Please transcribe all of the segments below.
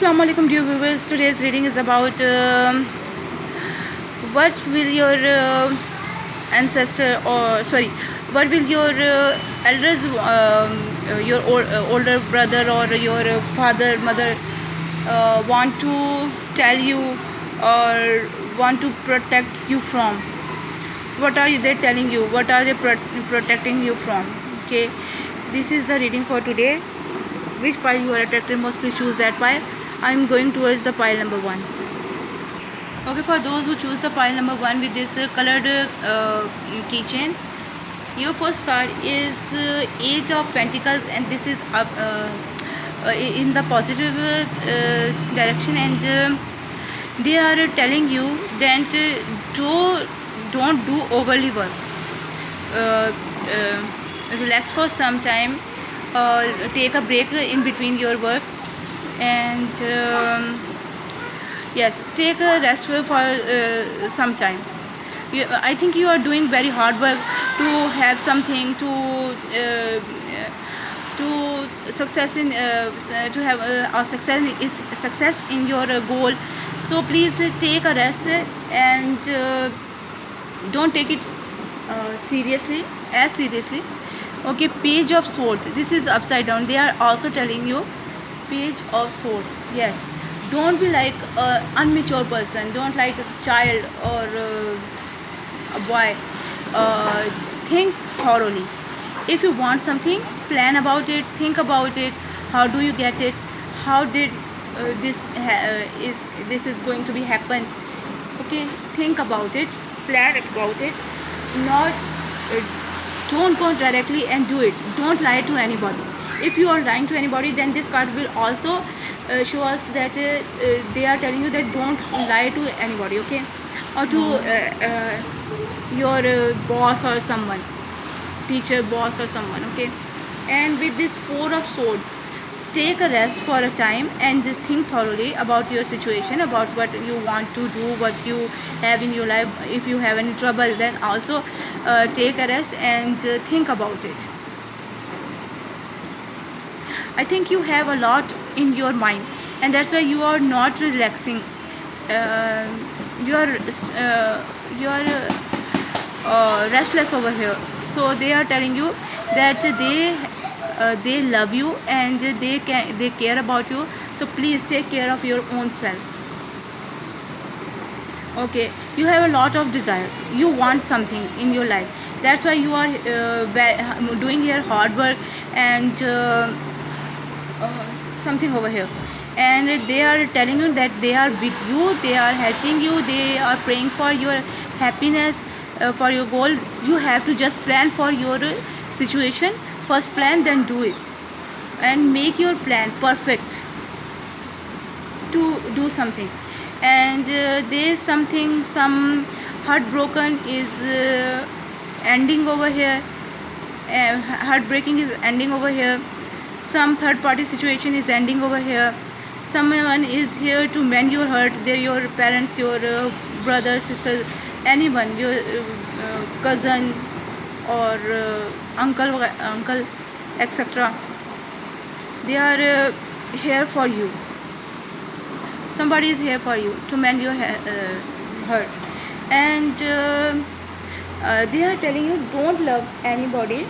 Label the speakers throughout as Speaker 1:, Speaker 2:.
Speaker 1: Assalamu alaikum dear viewers. Today's reading is about what will your ancestor or sorry, what will your elders, your older brother or your father, mother want to tell you or want to protect you from? What are they telling you? What are they protecting you from? Okay, this is the reading for today. Which pile you are attracted most, please choose that pile. I'm going towards the pile number 1. Okay, for those who choose the pile number 1 with this colored keychain, your first card is Eight of Pentacles, and this is up in the positive direction, and they are telling you that don't do overly work. Relax for some time, take a break in between your work, and yes, take a rest for some time. I think you are doing very hard work to have something to success in to have a success in your goal. So please take a rest, and don't take it seriously, as seriously. Okay, Page of Swords, this is upside down. They are also telling you Page of Swords. Yes, don't be like an unmature person, don't like a child or a boy. Think thoroughly. If you want something, plan about it, think about it. How do you get it? How did this is going to be happen? Okay, think about it, plan about it. Not don't go directly and do it. Don't lie to anybody. If you are lying to anybody, then this card will also show us that they are telling you that don't lie to anybody, okay, or to your boss or someone, teacher, boss or someone, okay. And with this Four of Swords, take a rest for a time and think thoroughly about your situation, about what you want to do, what you have in your life. If you have any trouble, then also take a rest and think about it. I think you have a lot in your mind, and that's why you are not relaxing. You are restless over here. So they are telling you that they love you, and they care about you. So please take care of your own self. Okay, you have a lot of desires. You want something in your life. That's why you are doing your hard work and something over here. And they are telling you that they are with you, they are helping you, they are praying for your happiness, for your goal. You have to just plan for your situation. First plan, then do it, and make your plan perfect to do something. And there's something, some heartbroken is ending over here. Heartbreaking is ending over here. Some third party situation is ending over here. Someone is here to mend your hurt. They're your parents, your brothers, sisters, anyone, your cousin or uncle, etc. They are here for you. Somebody is here for you to mend your hurt. And they are telling you don't love anybody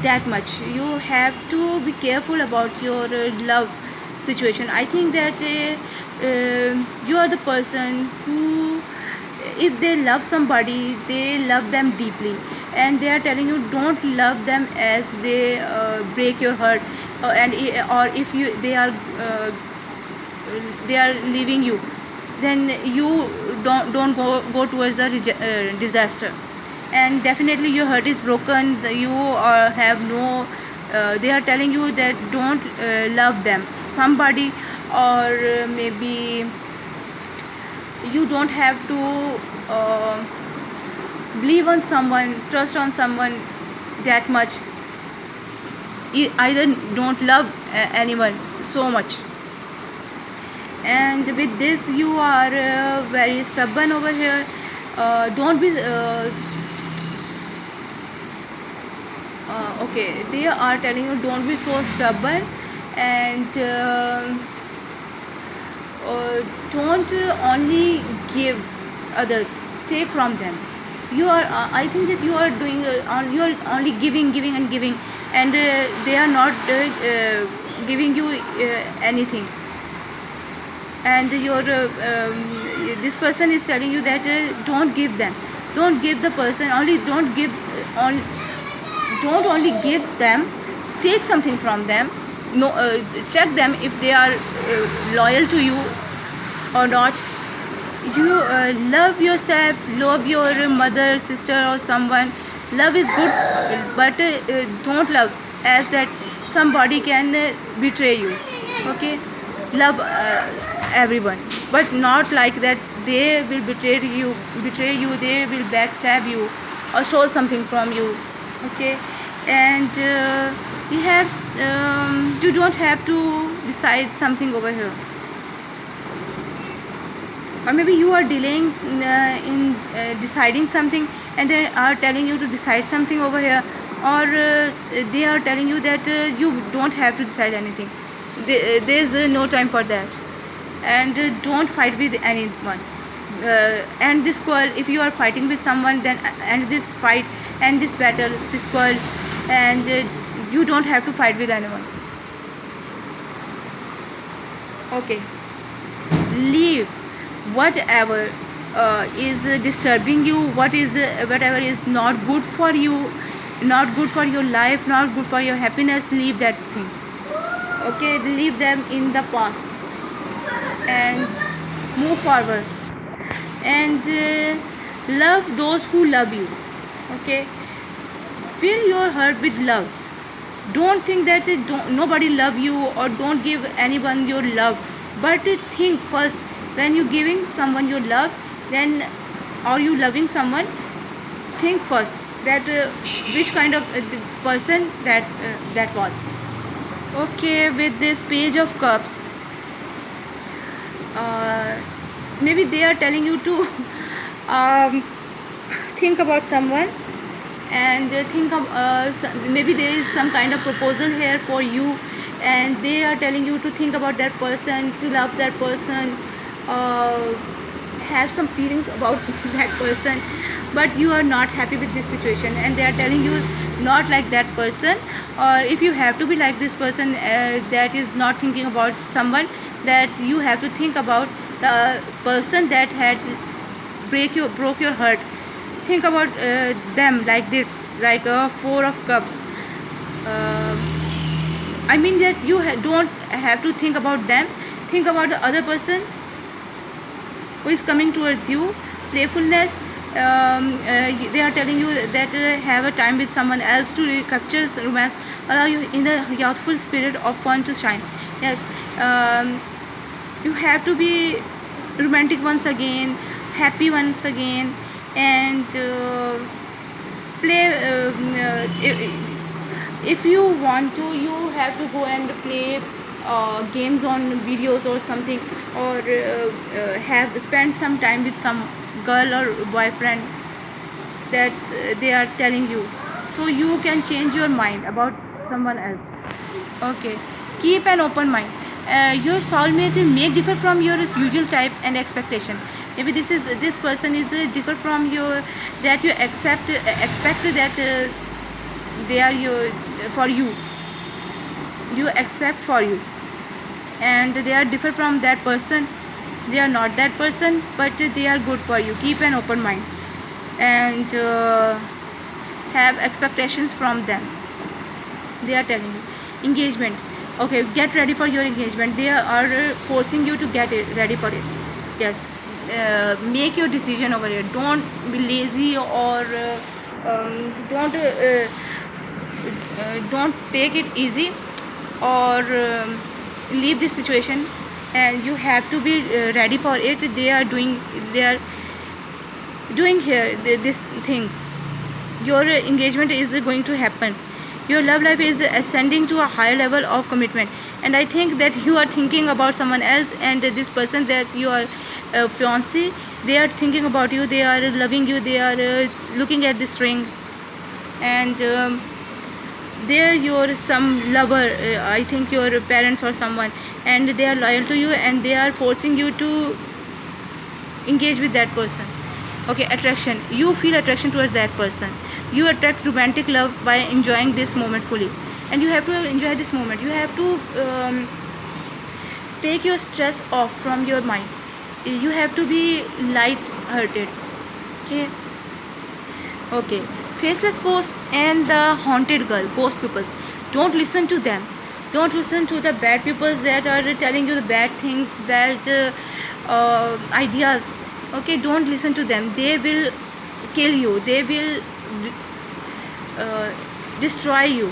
Speaker 1: that much. You have to be careful about your love situation. I think that you are the person who, if they love somebody, they love them deeply, and they are telling you don't love them as they break your heart, and or if you they are leaving you, then you don't go towards the disaster. And definitely your heart is broken. You have no they are telling you that don't love them, somebody, or maybe you don't have to believe on someone, trust on someone that much. Either don't love anyone so much. And with this, you are very stubborn over here. Don't be okay, they are telling you don't be so stubborn, and don't only give others, take from them. You are I think that you are doing you are only giving and giving, and they are not giving you anything. And your this person is telling you that don't give them, don't give the person, only don't give on, don't only give them, take something from them. No, check them if they are loyal to you or not. You love yourself, love your mother, sister, or someone. Love is good, but don't love as that somebody can betray you. Okay, love everyone, but not like that they will betray you, they will backstab you or steal something from you. Okay, and you don't have to decide something over here, or maybe you are delaying in deciding something, and they are telling you to decide something over here, or they are telling you that you don't have to decide anything. There is no time for that. And don't fight with anyone. And this quarrel, if you are fighting with someone, then end this fight, end this battle, this quarrel, and you don't have to fight with anyone. Okay, leave whatever is disturbing you, whatever is not good for you, not good for your life, not good for your happiness. Leave that thing. Okay, leave them in the past and move forward, and love those who love you. Okay, fill your heart with love. Don't think that nobody love you, or don't give anyone your love, but think first. When you giving someone your love, then, or you loving someone, think first that which kind of person that was. Okay, with this page of cups, maybe they are telling you to think about someone, and think of maybe there is some kind of proposal here for you, and they are telling you to think about that person, to love that person, have some feelings about that person, but you are not happy with this situation, and they are telling you not like that person. Or if you have to be like this person that is not thinking about someone, that you have to think about the person that had broke your heart. Think about them like this, like a four of cups. uh, I mean that you don't have to think about them, think about the other person who is coming towards you. Playfulness, they are telling you that have a time with someone else to capture romance, allow you in a youthful spirit of fun to shine. Yes, you have to be romantic once again, happy once again, and play. If you want to, you have to go and play games on videos or something, or have spend some time with some girl or boyfriend that they are telling you, so you can change your mind about someone else. Okay, keep an open mind. Your soulmate may differ from your usual type and expectation. Maybe this person is different from your, that you expect that they are your for you, you accept for you, and they are different from that person. They are not that person, but they are good for you. Keep an open mind, and have expectations from them. They are telling you engagement. Okay, get ready for your engagement. They are forcing you to get ready for it. Yes, make your decision over it. Don't be lazy, or don't take it easy, or leave this situation, and you have to be ready for it. They are doing here this thing. Your engagement is going to happen. Your love life is ascending to a higher level of commitment, and I think that you are thinking about someone else, and this person that you are fiancé, they are thinking about you, they are loving you, they are looking at this ring, and they're your some lover, I think your parents or someone, and they are loyal to you and they are forcing you to engage with that person. Okay, attraction, you feel attraction towards that person. You attract romantic love by enjoying this moment fully, and you have to enjoy this moment. You have to take your stress off from your mind. You have to be light hearted. Okay. Okay, faceless ghost and the haunted girl, ghost peoples. Don't listen to them. Don't listen to the bad peoples that are telling you the bad things, bad ideas. Okay, don't listen to them. They will kill you. They will uh, destroy you.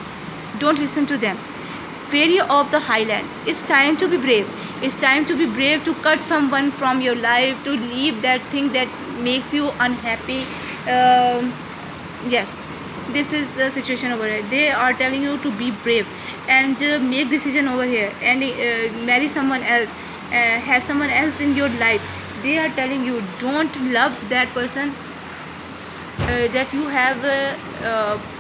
Speaker 1: Don't listen to them. Fairy of the Highlands. It's time to be brave. It's time to be brave, to cut someone from your life, to leave that thing that makes you unhappy. Yes, this is the situation over here. They are telling you to be brave and make decision over here and marry someone else, have someone else in your life. They are telling you don't love that person that you have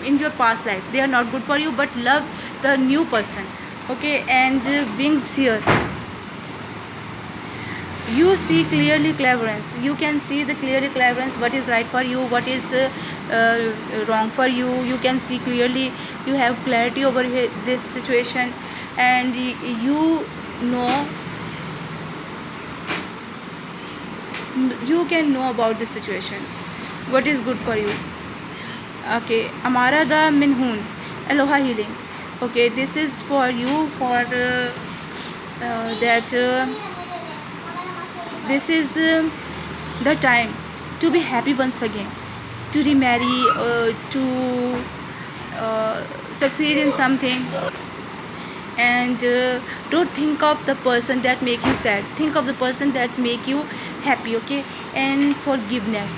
Speaker 1: in your past life. They are not good for you, but love the new person. Okay, and being seer, you see clearly cleverance. You can see the clearly cleverance, what is right for you, what is wrong for you. You can see clearly. You have clarity over here, this situation, and you know, you can know about this situation, what is good for you. Okay, Amara the Minhoon, Aloha healing. Okay, this is for you, for that this is the time to be happy once again, to remarry, to succeed in something, and don't think of the person that make you sad. Think of the person that make you happy. Okay, and forgiveness.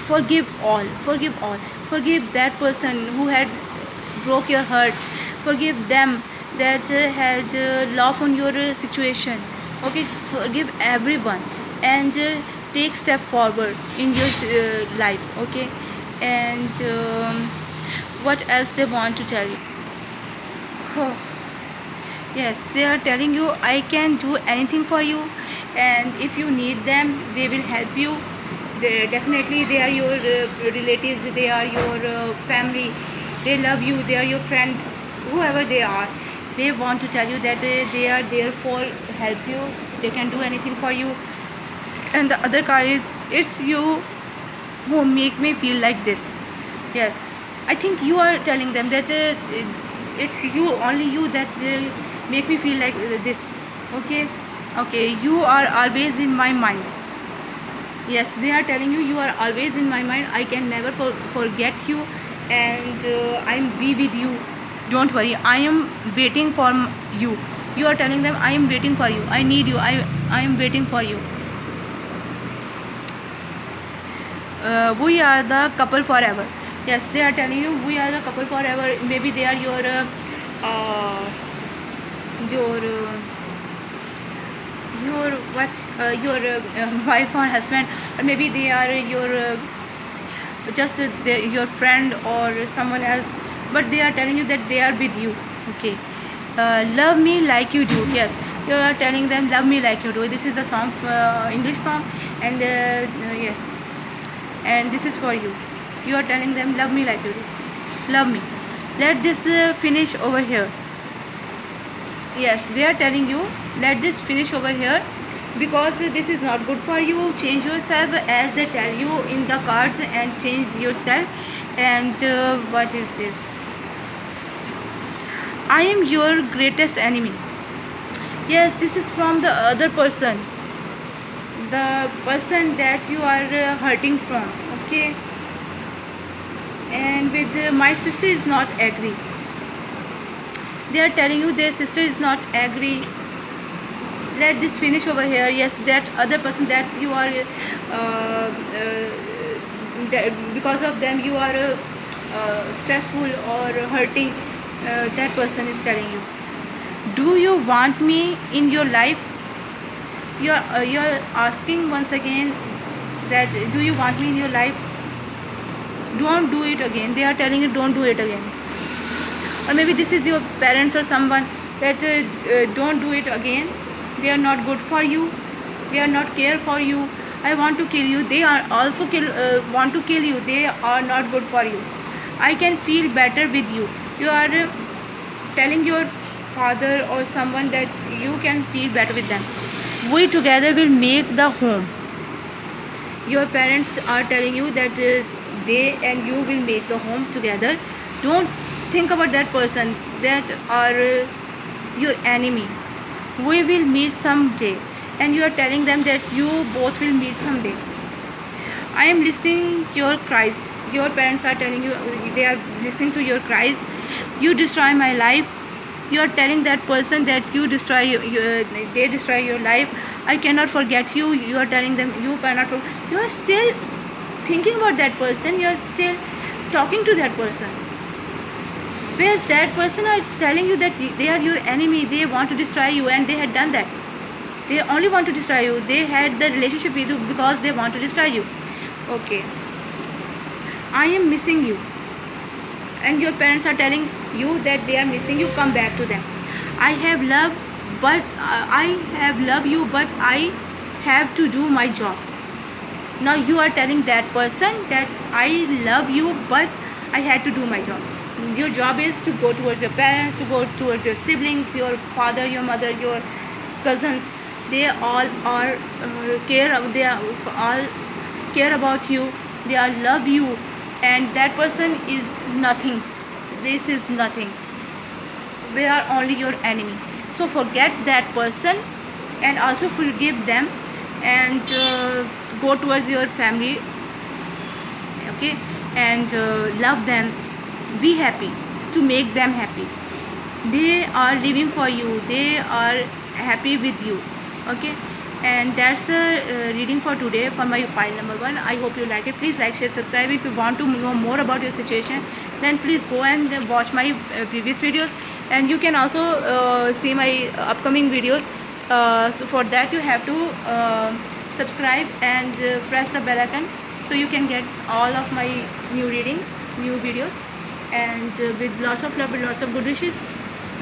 Speaker 1: Forgive all. Forgive that person who had broke your heart. Forgive them that had laughed on your situation. Okay, forgive everyone and take step forward in your life. Okay, and what else they want to tell you? Oh, yes, they are telling you I can do anything for you, and if you need them, they will help you. They are your relatives, they are your family, they love you, they are your friends, whoever they are. They want to tell you that they are there for help you, they can do anything for you. And the other card is, it's you who make me feel like this. Yes, I think you are telling them that it's you, only you, that make me feel like this. Okay. Okay, you are always in my mind. Yes, they are telling you, you are always in my mind. I can never forget you, and I'm be with you. Don't worry, I am waiting for you. You are telling them, I am waiting for you, I need you, I am waiting for you. We are the couple forever. Yes, they are telling you, we are the couple forever. Maybe they are your your wife or husband, or maybe they are your just your friend or someone else, but they are telling you that they are with you. Okay, love me like you do. Yes, you are telling them, love me like you do. This is the song, English song, and yes, and this is for you. You are telling them, love me like you do. Love me. Let this finish over here. Yes, they are telling you, let this finish over here, because this is not good for you. Change yourself, as they tell you in the cards, and change yourself. And what is this? I am your greatest enemy. Yes, this is from the other person, the person that you are hurting from. Okay, and with my sister is not agree. They are telling you their sister is not agree. Let this finish over here. Yes, that other person, that's you are because of them you are stressful or hurting. That person is telling you, do you want me in your life? You're asking once again that, do you want me in your life? Don't do it again. They are telling you, don't do it again. or maybe this is your parents or someone that don't do it again. They are not good for you, they are not care for you. I want to kill you, they are also want to kill you, they are not good for you. I can feel better with you. You are telling your father or someone that you can feel better with them. We together will make the home. Your parents are telling you that they and you will make the home together. Don't think about that person that are your enemy. We will meet someday, and you are telling them that you both will meet someday. I am listening your cries. Your parents are telling you, they are listening to your cries. You destroy my life. You are telling that person that you destroy they destroy your life. I cannot forget you. You are telling them you cannot you are still thinking about that person. You are still talking to that person, whereas that person are telling you that they are your enemy. They want to destroy you, and they had done that. They only want to destroy you. They had the relationship with you because they want to destroy you. Okay, I am missing you, and your parents are telling you that they are missing you. Come back to them. I have love, but I have love you, but I have to do my job. Now you are telling that person that I love you, but I had to do my job. Your job is to go towards your parents, to go towards your siblings, your father, your mother, your cousins. They all are they are all care about you. They all love you, and that person is nothing. This is nothing. They are only your enemy. So forget that person, and also forgive them, and go towards your family. Okay, and love them. Be happy to make them happy. They are living for you. They are happy with you. Okay, and that's the reading for today for my pile number 1. I hope you like it. Please like, share, subscribe. If you want to know more about your situation, then please go and watch my previous videos, and you can also see my upcoming videos. So for that you have to subscribe and press the bell icon, so you can get all of my new readings, new videos, and with lots of love, with lots of good wishes.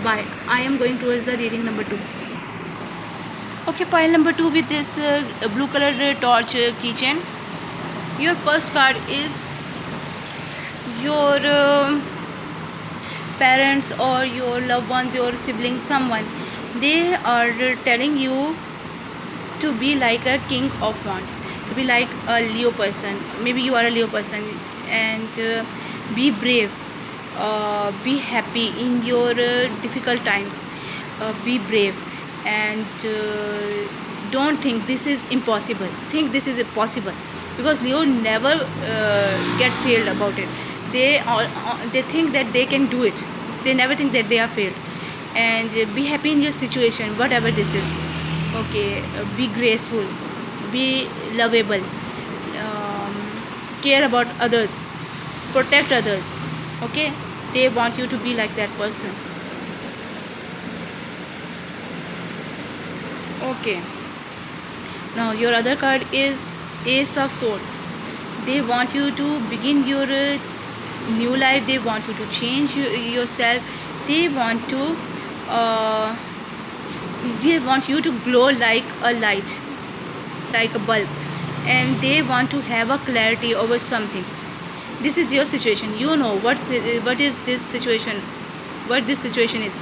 Speaker 1: Bye. I am going towards the reading number 2. Okay, pile number 2 with this blue colored torch keychain. Your first card is your parents or your loved ones, your siblings, someone. They are telling you to be like a king of wands, to be like a Leo person. Maybe you are a Leo person, and be brave, be happy in your difficult times. Be brave, and don't think this is impossible. Think this is possible, because Leo never get failed about it. They think that they can do it. They never think that they are failed. And be happy in your situation, whatever this is. Okay, be graceful, be lovable, care about others, protect others. Okay, they want you to be like that person. Okay, now your other card is Ace of Swords. They want you to begin your new life. They want you to change yourself. They want to glow like a light, like a bulb, and they want to have a clarity over something. This is your situation. You know what is this situation, what this situation is,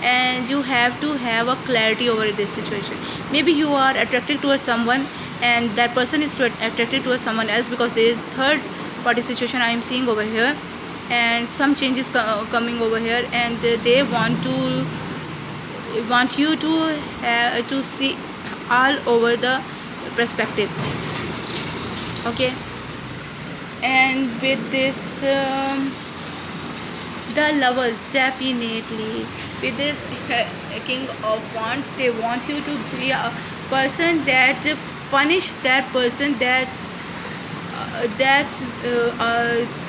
Speaker 1: and you have to have a clarity over this situation. Maybe you are attracted towards someone, and that person is attracted towards someone else, because there is third party situation I am seeing over here, and some changes coming over here, and they want you to see all over the perspective. Okay, and with this the lovers, definitely with this king of wands, they want you to be a person that punish that person that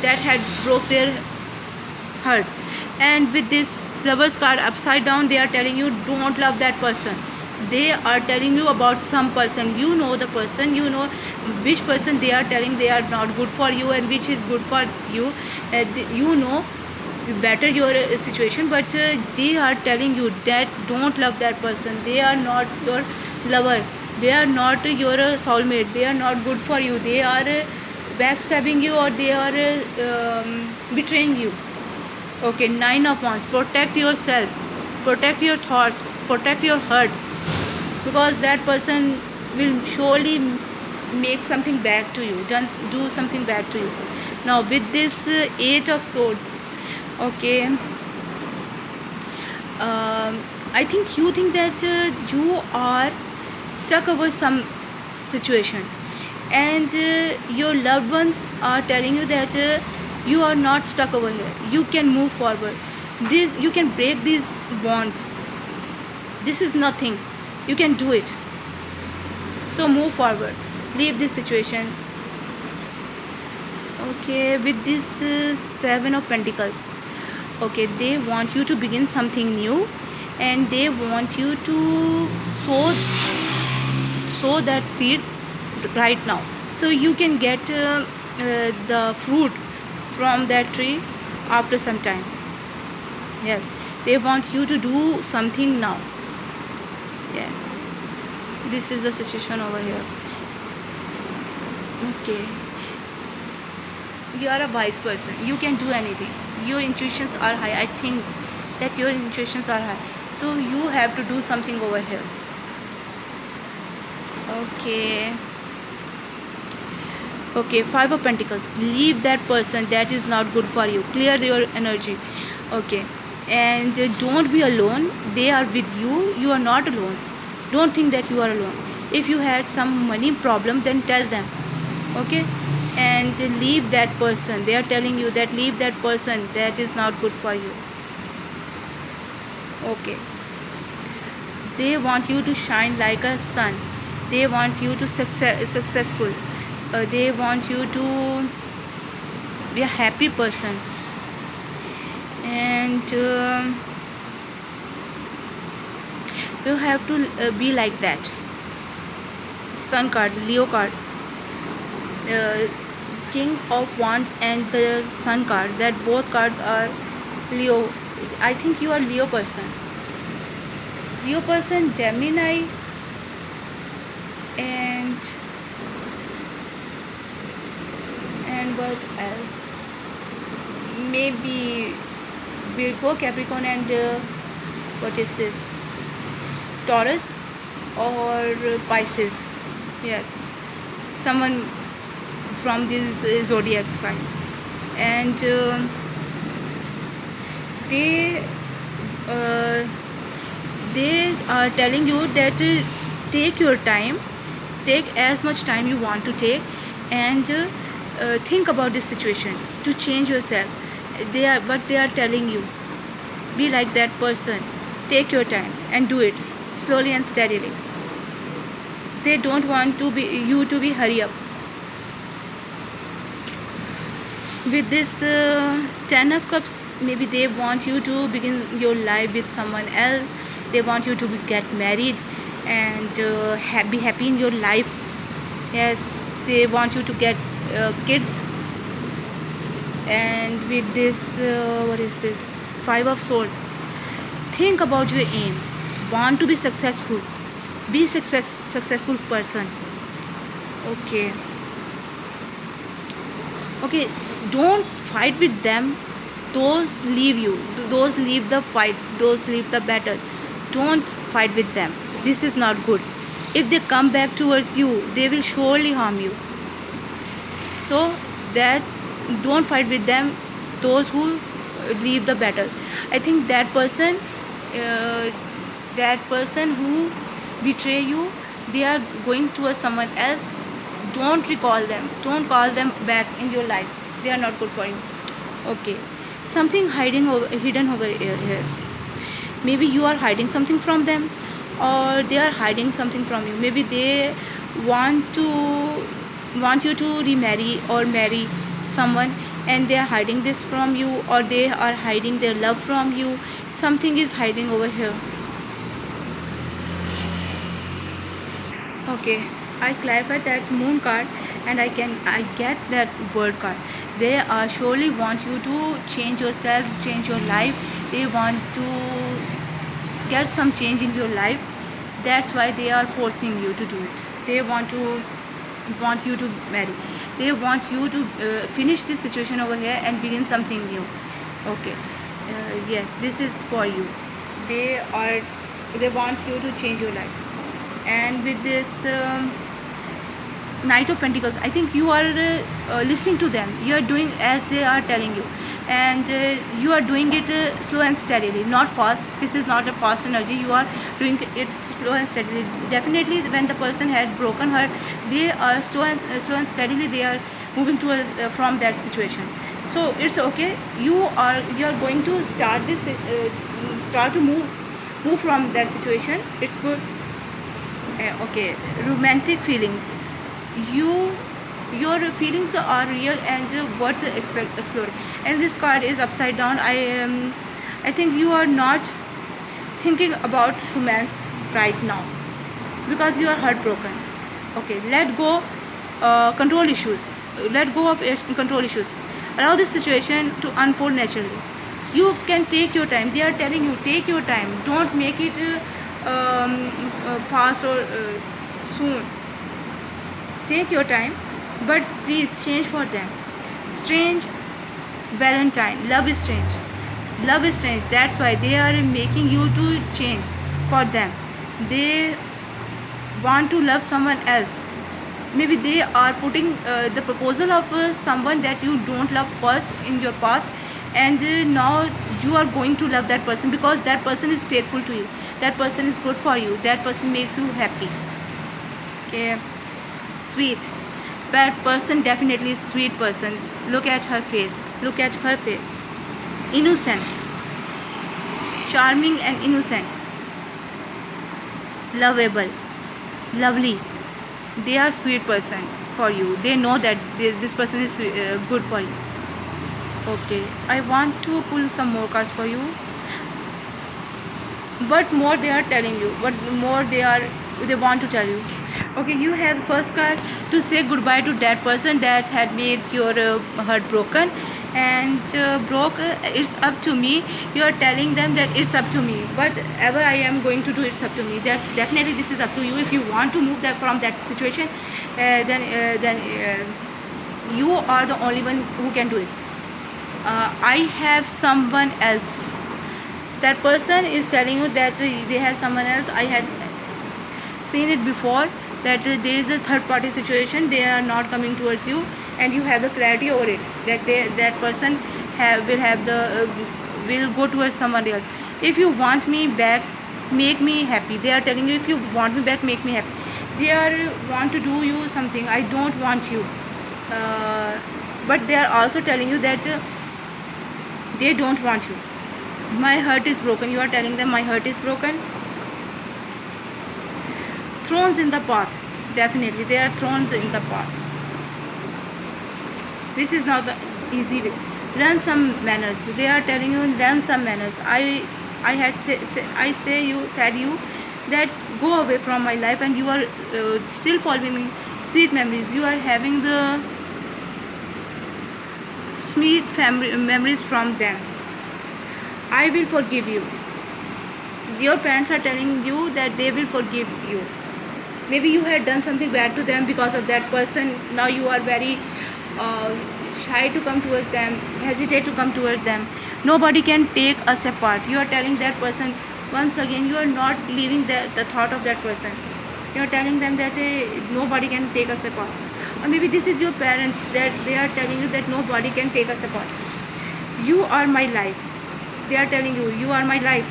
Speaker 1: had broke their heart. And with this lovers card upside down, they are telling you don't love that person. They are telling you about some person. You know the person, you know which person they are telling they are not good for you and which is good for you. You know better your situation, but they are telling you that don't love that person, they are not your lover, they are not your soulmate, they are not good for you, they are backstabbing you, or they are betraying you. Okay, nine of wands. Protect yourself, protect your thoughts, protect your heart, because that person will surely make something back to you, do something back to you. Now with this eight of swords, okay, I think you think that you are stuck over some situation, and your loved ones are telling you that you are not stuck over here, you can move forward, this you can break these bonds, this is nothing, you can do it, so move forward, leave this situation. Okay, with this seven of pentacles, okay, they want you to begin something new, and they want you to sow that seeds right now, so you can get the fruit from that tree after some time. Yes, they want you to do something now. Yes, this is the situation over here. Okay, you are a wise person, you can do anything, your intuitions are high, I think that your intuitions are high, so you have to do something over here. Okay, okay, five of pentacles. Leave that person, that is not good for you, clear your energy. Okay, and don't be alone, they are with you, you are not alone, don't think that you are alone. If you had some money problem, then tell them. Okay, and leave that person, they are telling you that leave that person, that is not good for you. Okay, they want you to shine like a sun, they want you to successful, they want you to be a happy person, and you have to be like that. Sun card, Leo card, uh, king of wands and the sun card, that both cards are Leo. I think you are Leo person, Leo person, Gemini, and what else, maybe Virgo, Capricorn, and what is this, Taurus or Pisces. Yes, someone from these zodiac signs, and they uh, they are telling you that take your time, take as much time you want to take, and think about this situation to change yourself. They are telling you, be like that person, take your time and do it slowly and steadily. They don't want to be you to be hurry up. With this ten of cups, maybe they want you to begin your life with someone else, they want you to get married and be happy in your life. Yes, they want you to get kids. And with this what is this, five of swords, think about your aim, want to be successful, be successful person. Okay, okay, don't fight with them, those leave you, those leave the fight, those leave the battle, don't fight with them, this is not good. If they come back towards you, they will surely harm you, so that don't fight with them, those who leave the battle. I think uh, that person who betray you, they are going towards someone else, don't recall them, don't call them back in your life, they are not good for you. Okay, something hidden over here, maybe you are hiding something from them, or they are hiding something from you, maybe they want you to remarry or marry someone, and they are hiding this from you, or they are hiding their love from you, something is hiding over here. Okay, I clarify that moon card, and I get that word card. They are surely want you to change yourself, change your life. They want to get some change in your life. That's why they are forcing you to do it. They want you to marry. They want you to finish this situation over here and begin something new. Okay. Yes, this is for you. They are they want you to change your life. And with this Knight of Pentacles, I think you are listening to them. You are doing as they are telling you, and you are doing it slow and steadily, not fast. This is not a fast energy. You are doing it slow and steadily. Definitely, when the person had broken her, they are slow and steadily. They are moving towards from that situation. So it's okay. You are going to start to move from that situation. It's good. Okay, romantic feelings. Your feelings are real and worth exploring. And this card is upside down. I think you are not thinking about romance right now because you are heartbroken. Okay, let go control issues. Let go of control issues. Allow this situation to unfold naturally. You can take your time. They are telling you, take your time. Don't make it fast or soon. Take your time, but please change for them. Strange Valentine. Love is strange. Love is strange. That's why they are making you to change for them. They want to love someone else. Maybe they are putting the proposal of someone that you don't love first in your past, and now you are going to love that person because that person is faithful to you. That person is good for you. That person makes you happy. Okay. Sweet. That person definitely is sweet person. Look at her face. Look at her face. Innocent. Charming and innocent. Lovable. Lovely. They are sweet person for you. They know that this person is good for you. Okay. I want to pull some more cards for you. What more they are telling you? What more they want to tell you? Okay, you have first card to say goodbye to that person that had made your heart broken and broke. It's up to me. You are telling them that it's up to me. Whatever I am going to do, it's up to me. That's definitely this is up to you. If you want to move that from that situation, then you are the only one who can do it. I have someone else. That person is telling you that they have someone else. I had seen it before that there is a third party situation. They are not coming towards you, and you have the clarity over it that that person will go towards someone else. If you want me back, make me happy. They are telling you, if you want me back, make me happy. They are want to do you something. I don't want you, but they are also telling you that they don't want you. My heart is broken. You are telling them my heart is broken. Thrones in the path. Definitely there are thrones in the path. This is not the easy way. Learn some manners. They are telling you, learn some manners. I said you that go away from my life, and you are still following sweet memories. You are having the sweet memories from them. I will forgive you. Your parents are telling you that they will forgive you. Maybe you had done something bad to them because of that person. Now you are very shy to come towards them, hesitate to come towards them. Nobody can take us apart. You are telling that person once again, you are not leaving the thought of that person. You are telling them that nobody can take us apart. Or maybe this is your parents that they are telling you that nobody can take us apart. You are my life. They are telling you, you are my life.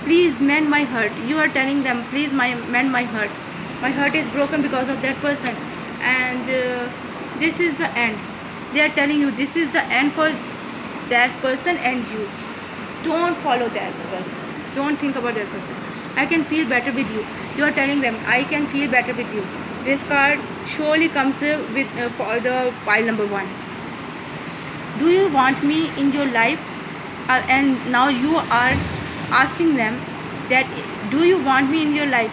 Speaker 1: Please mend my hurt. You are telling them, please mend my hurt. My heart is broken because of that person, and this is the end. They are telling you this is the end for that person and you. Don't follow that person. Don't think about that person. I can feel better with you. You are telling them, I can feel better with you. This card surely comes with for the pile number 1. Do you want me in your life? And now you are asking them that, do you want me in your life?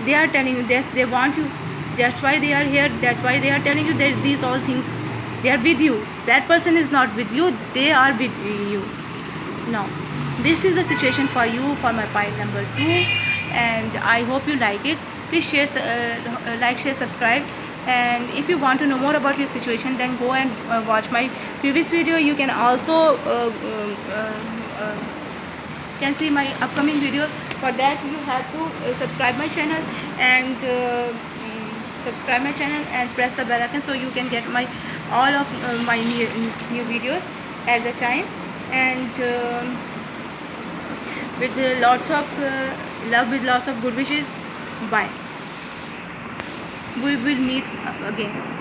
Speaker 1: They are telling you, yes, they want you. That's why they are here. That's why they are telling you that these all things, they are with you. That person is not with you, they are with you. Now this is the situation for you for my point number 2, and I hope you like it. Please share, like, share, subscribe. And if you want to know more about your situation, then go and watch my previous video. You can also can see my upcoming videos. For that you have to subscribe my channel and subscribe my channel and press the bell icon, so you can get my all of my new videos at the time. And with lots of love, with lots of good wishes. Bye. We will meet again.